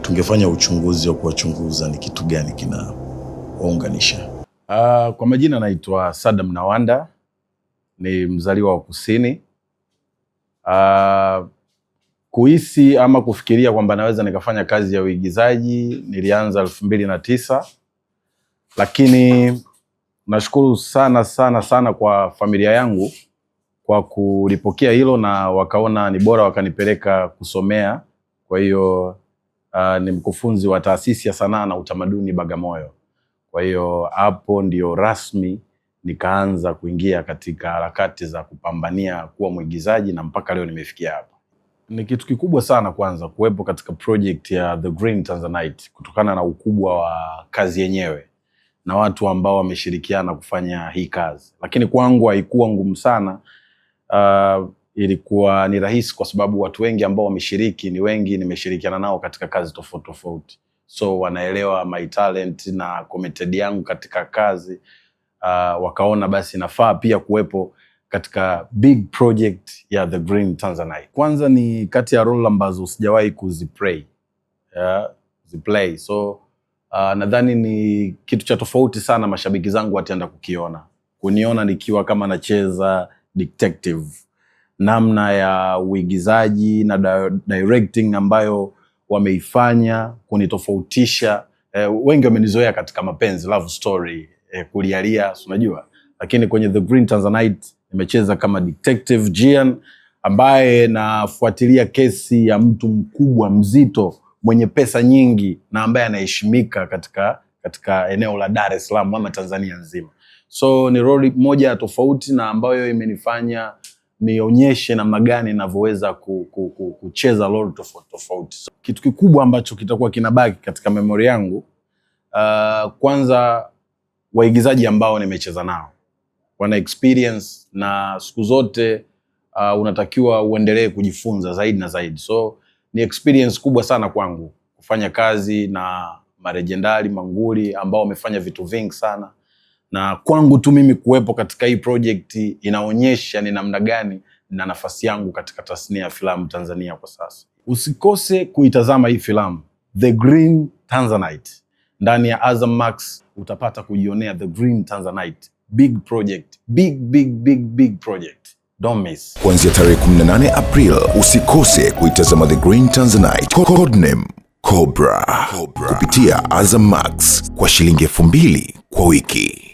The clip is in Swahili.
tungefanya uchunguzi wa kuwachunguza ni kitu gani kinawaunganisha. Kwa majina naitwa Saddam Nawanda, ni mzaliwa wa Kusini. Kuhisi ama kufikiria kwamba naweza nikafanya kazi ya uigizaji nilianza 2009, lakini nashukuru sana kwa familia yangu kwa kulipokea hilo na wakaona ni bora wakanipeleka kusomea. Kwa hiyo ni mkufunzi wa taasisi ya sanaa na utamaduni Bagamoyo. Kwa hiyo hapo ndio rasmi nikaanza kuingia katika harakati za kupambania kuwa mwigizaji na mpaka leo nimefikia hapa. Ni kitu kikubwa sana kwanza kuwepo katika project ya The Green Tanzanite kutokana na ukubwa wa kazi yenyewe na watu ambao wameshirikiana kufanya hii kazi. Lakini kwangu haikuwa ngumu sana. Ilikuwa ni rahisi kwa sababu watu wengi ambao wameshiriki ni wengi nimeshirikiana nao katika kazi tofauti tofauti. So wanaelewa my talent na committed yangu katika kazi. Wakaona basi nafaa pia kuwepo katika big project ya The Green Tanzanite. Kwanza ni kati ya role ambazo sijawahi kuziplay. So nadhani ni kitu cha tofauti sana mashabiki zangu wataenda kukiona. Kuniona nikiwa kama nacheza detective. Namna ya uigizaji na directing ambayo wameifanya kunitofautisha. Wengi wamenizoea katika mapenzi, love story, kulialia, unajua. Lakini kwenye The Green Tanzanite nimecheza kama detective Gian ambaye nafuatilia kesi ya mtu mkubwa mzito mwenye pesa nyingi na ambaye anaheshimika katika eneo la Dar es Salaam ama Tanzania nzima. So ni role moja tofauti na ambayo imenifanya nionyeshe namna gani ninavyoweza kucheza role tofauti. So, kitu kikubwa ambacho kitakuwa kinabaki katika memory yangu, kwanza waigizaji ambao nimecheza nao wana experience na siku zote unatakiwa uendelee kujifunza zaidi na zaidi. So ni experience kubwa sana kwangu kufanya kazi na marejendali manguli ambao wamefanya vitu vingi sana. Na kwangu tu mimi kuwepo katika hii project inaonyesha ni namna gani na nafasi yangu katika tasnia ya filamu Tanzania kwa sasa. Usikose kuitazama hii filamu The Green Tanzanite. Ndani ya Azam Max utapata kujionea The Green Tanzanite. Big project, big project. Don't miss. Kuanzia tarehe 18 April usikose kuitazama The Green Tanzanite. Codename Cobra. Kupitia Azam Max kwa shilingi 2,000 kwa wiki.